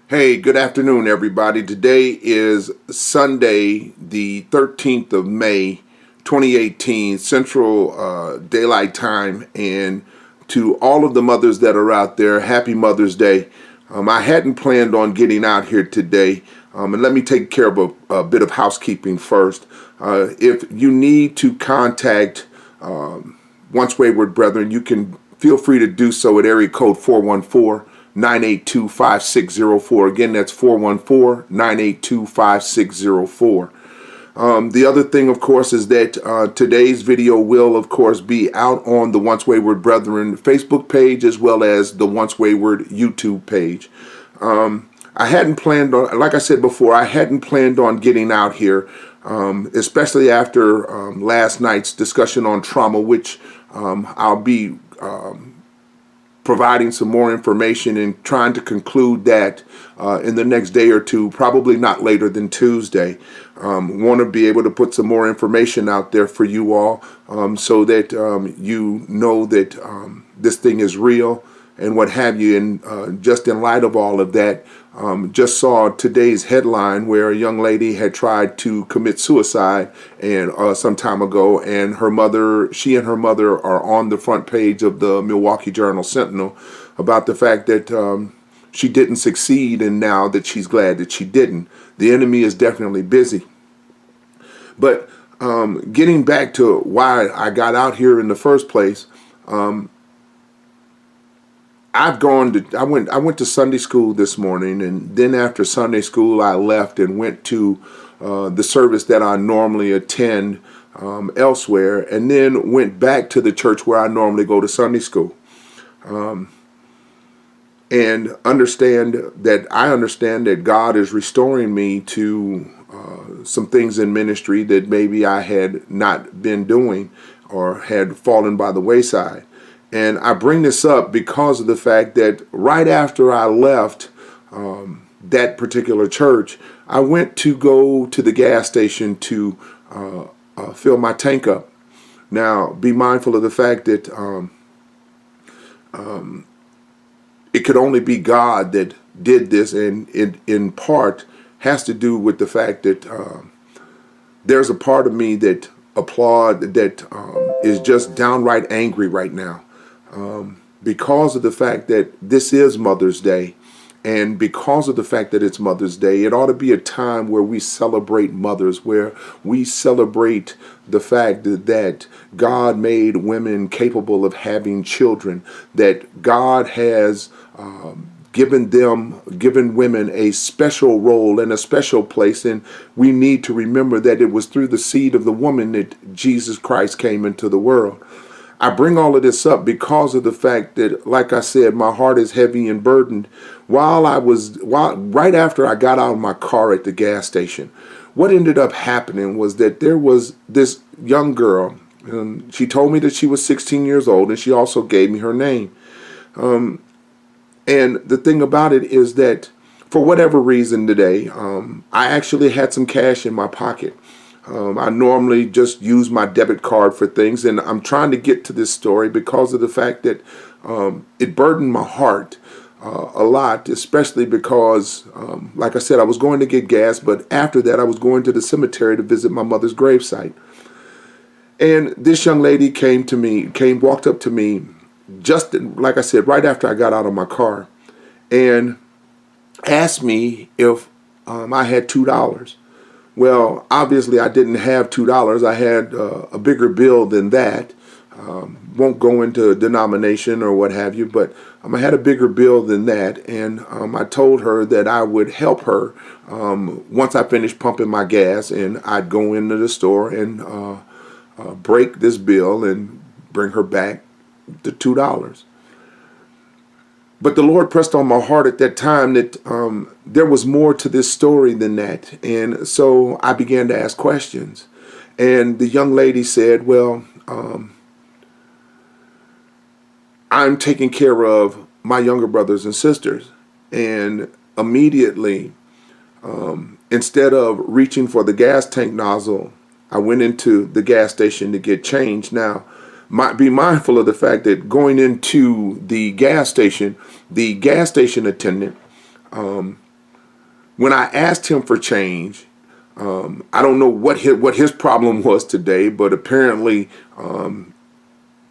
Hey, good afternoon, everybody. Today is Sunday, the 13th of May, 2018, Central Daylight Time. And to all of the mothers that are out there, happy Mother's Day. I hadn't planned on getting out here today. And let me take care of a bit of housekeeping first. If you need to contact Once Wayward Brethren, you can feel free to do so at area code 414-982-5604. Again, that's 414-982-5604. The other thing, of course, is that today's video will, of course, be out on the Once Wayward Brethren Facebook page as well as the Once Wayward YouTube page. I hadn't planned on, like I said before, I hadn't planned on getting out here, especially after last night's discussion on trauma, which I'll be providing some more information and trying to conclude that in the next day or two, probably not later than Tuesday. Want to be able to put some more information out there for you all so that you know that this thing is real and what have you. And just in light of all of that, just saw today's headline where a young lady had tried to commit suicide and some time ago, and she and her mother are on the front page of the Milwaukee Journal-Sentinel about the fact that she didn't succeed, and now that she's glad that she didn't. The enemy is definitely busy. But getting back to why I got out here in the first place, I went to Sunday school this morning, and then after Sunday school I left and went to the service that I normally attend elsewhere, and then went back to the church where I normally go to Sunday school. And I understand that God is restoring me to some things in ministry that maybe I had not been doing or had fallen by the wayside. And I bring this up because of the fact that right after I left that particular church, I went to go to the gas station to fill my tank up. Now, be mindful of the fact that it could only be God that did this, and it in part has to do with the fact that there's a part of me that is just downright angry right now. Because of the fact that this is Mother's Day, and because of the fact that it's Mother's Day, it ought to be a time where we celebrate mothers, where we celebrate the fact that God made women capable of having children, that God has given women a special role and a special place, and we need to remember that it was through the seed of the woman that Jesus Christ came into the world. I bring all of this up because of the fact that, like I said, my heart is heavy and burdened. Right after I got out of my car at the gas station, what ended up happening was that there was this young girl, and she told me that she was 16 years old, and she also gave me her name. And the thing about it is that for whatever reason today, I actually had some cash in my pocket. I normally just use my debit card for things, and I'm trying to get to this story because of the fact that it burdened my heart a lot, especially because, like I said, I was going to get gas, but after that I was going to the cemetery to visit my mother's gravesite. And this young lady walked up to me, just like I said, right after I got out of my car, and asked me if I had $2. Well, obviously I didn't have $2. I had a bigger bill than that. Won't go into denomination or what have you, but I had a bigger bill than that. And I told her that I would help her once I finished pumping my gas, and I'd go into the store and break this bill and bring her back the $2. But the Lord pressed on my heart at that time that there was more to this story than that. And so I began to ask questions. And the young lady said, well, I'm taking care of my younger brothers and sisters. And immediately, instead of reaching for the gas tank nozzle, I went into the gas station to get change. Now, be mindful of the fact that going into the gas station attendant when I asked him for change, I don't know what his problem was today, but apparently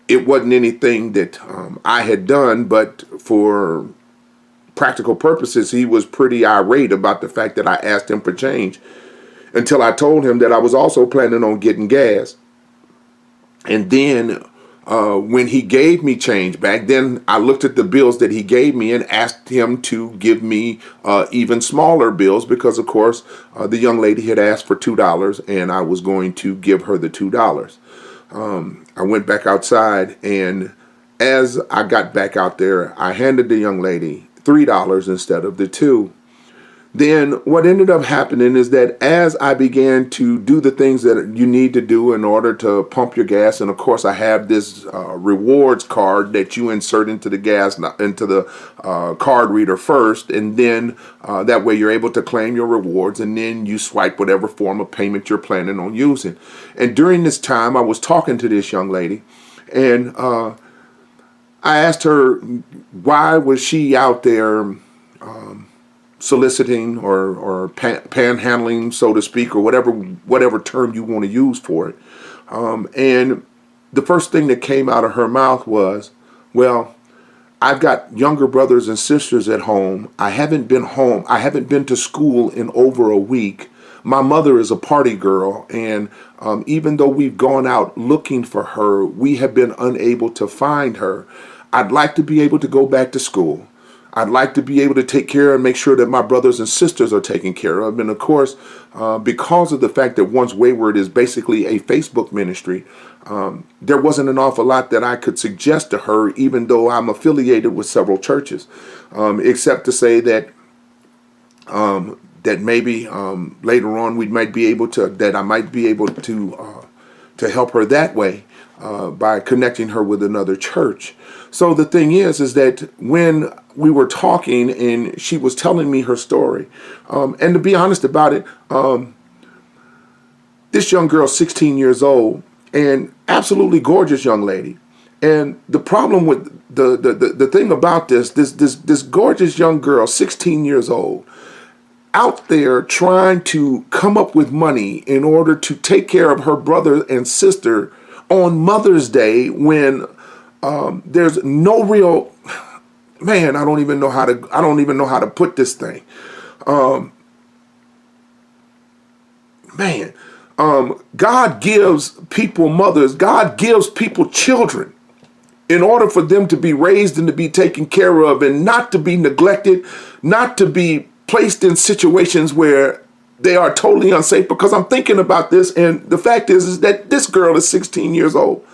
it wasn't anything that I had done. But for practical purposes, he was pretty irate about the fact that I asked him for change, until I told him that I was also planning on getting gas. And then when he gave me change back, then I looked at the bills that he gave me and asked him to give me even smaller bills, because of course the young lady had asked for $2 and I was going to give her the $2. I went back outside, and as I got back out there, I handed the young lady $3 instead of the $2. Then what ended up happening is that as I began to do the things that you need to do in order to pump your gas, and of course I have this rewards card that you insert into the card reader first, and then that way you're able to claim your rewards, and then you swipe whatever form of payment you're planning on using. And during this time, I was talking to this young lady, and I asked her why was she out there soliciting or panhandling, so to speak, or whatever term you want to use for it. And the first thing that came out of her mouth was, well, I've got younger brothers and sisters at home. I haven't been home. I haven't been to school in over a week. My mother is a party girl, and even though we've gone out looking for her, we have been unable to find her. I'd like to be able to go back to school. I'd like to be able to take care and make sure that my brothers and sisters are taken care of. And of course, because of the fact that Once Wayward is basically a Facebook ministry, there wasn't an awful lot that I could suggest to her, even though I'm affiliated with several churches, except to say that that maybe later on I might be able to help her that way by connecting her with another church. So the thing is that when we were talking and she was telling me her story, and to be honest about it, this young girl, 16 years old, and absolutely gorgeous young lady. And the problem with the thing about this gorgeous young girl, 16 years old, out there trying to come up with money in order to take care of her brother and sister on Mother's Day, when there's no real, man, I don't even know how to put this thing. God gives people mothers, God gives people children in order for them to be raised and to be taken care of, and not to be neglected, not to be placed in situations where they are totally unsafe. Because I'm thinking about this, and the fact is that this girl is 16 years old.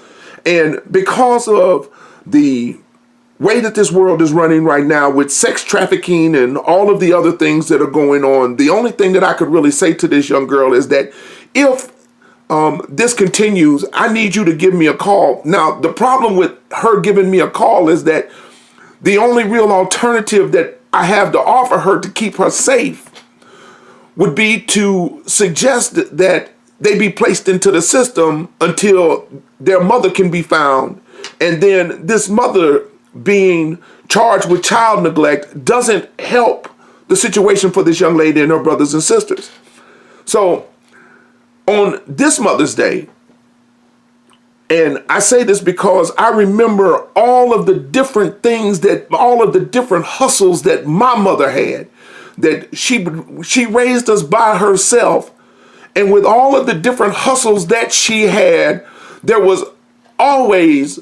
And because of the way that this world is running right now with sex trafficking and all of the other things that are going on, the only thing that I could really say to this young girl is that if this continues, I need you to give me a call. Now, the problem with her giving me a call is that the only real alternative that I have to offer her to keep her safe would be to suggest that they be placed into the system until their mother can be found. And then this mother being charged with child neglect doesn't help the situation for this young lady and her brothers and sisters. So on this Mother's Day, and I say this because I remember all of the different hustles that my mother had, that she raised us by herself. And with all of the different hustles that she had, there was always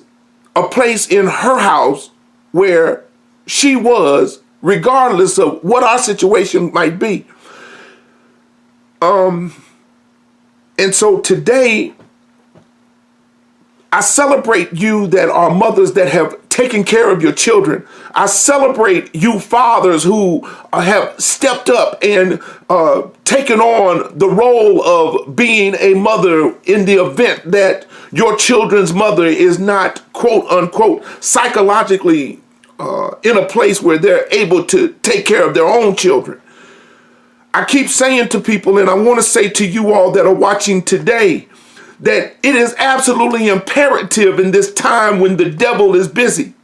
a place in her house where she was, regardless of what our situation might be. And so today, I celebrate you that are mothers that have taken care of your children. I celebrate you fathers who have stepped up and taken on the role of being a mother in the event that your children's mother is not, quote unquote, psychologically in a place where they're able to take care of their own children. I keep saying to people, and I want to say to you all that are watching today, that it is absolutely imperative in this time when the devil is busy,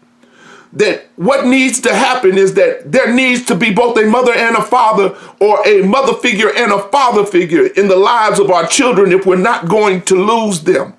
that what needs to happen is that there needs to be both a mother and a father, or a mother figure and a father figure in the lives of our children if we're not going to lose them.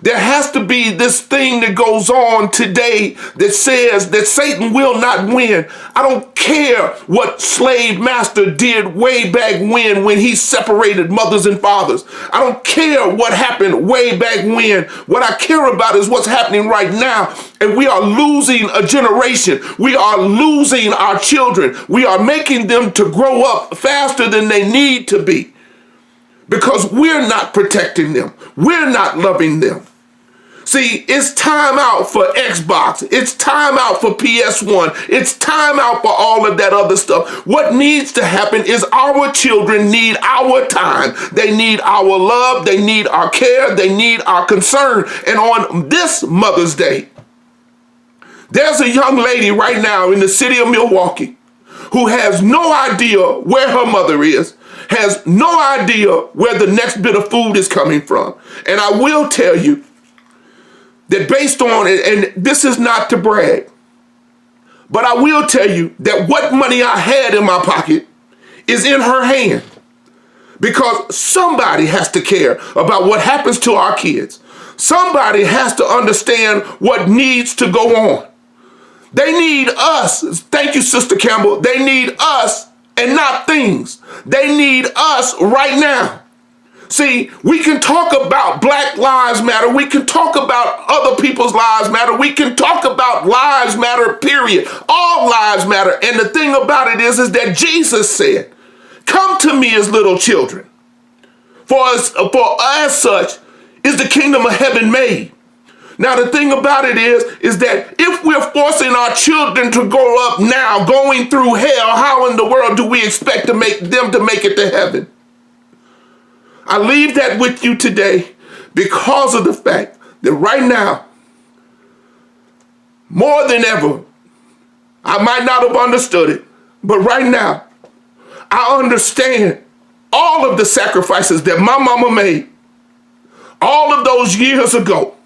There has to be this thing that goes on today that says that Satan will not win. I don't care what slave master did way back when he separated mothers and fathers. I don't care what happened way back when. What I care about is what's happening right now. And we are losing a generation. We are losing our children. We are making them to grow up faster than they need to be because we're not protecting them. We're not loving them. See, it's time out for Xbox. It's time out for PS1. It's time out for all of that other stuff. What needs to happen is our children need our time. They need our love. They need our care. They need our concern. And on this Mother's Day, there's a young lady right now in the city of Milwaukee who has no idea where her mother is, has no idea where the next bit of food is coming from. And I will tell you, that based on it, and this is not to brag, but I will tell you that what money I had in my pocket is in her hand, because somebody has to care about what happens to our kids. Somebody has to understand what needs to go on. They need us. Thank you, Sister Campbell. They need us and not things. They need us right now. See, we can talk about Black Lives Matter. We can talk about other people's lives matter. We can talk about lives matter, period. All lives matter. And the thing about it is that Jesus said, come to me as little children. For as such is the kingdom of heaven made. Now, the thing about it is that if we're forcing our children to grow up now, going through hell, how in the world do we expect to make them to make it to heaven? I leave that with you today because of the fact that right now, more than ever, I might not have understood it, but right now, I understand all of the sacrifices that my mama made all of those years ago.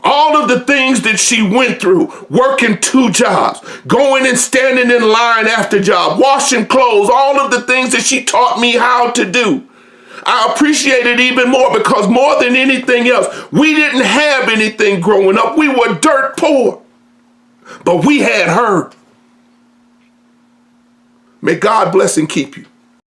All of the things that she went through, working 2 jobs, going and standing in line after job, washing clothes, all of the things that she taught me how to do. I appreciate it even more because more than anything else, we didn't have anything growing up. We were dirt poor, but we had her. May God bless and keep you.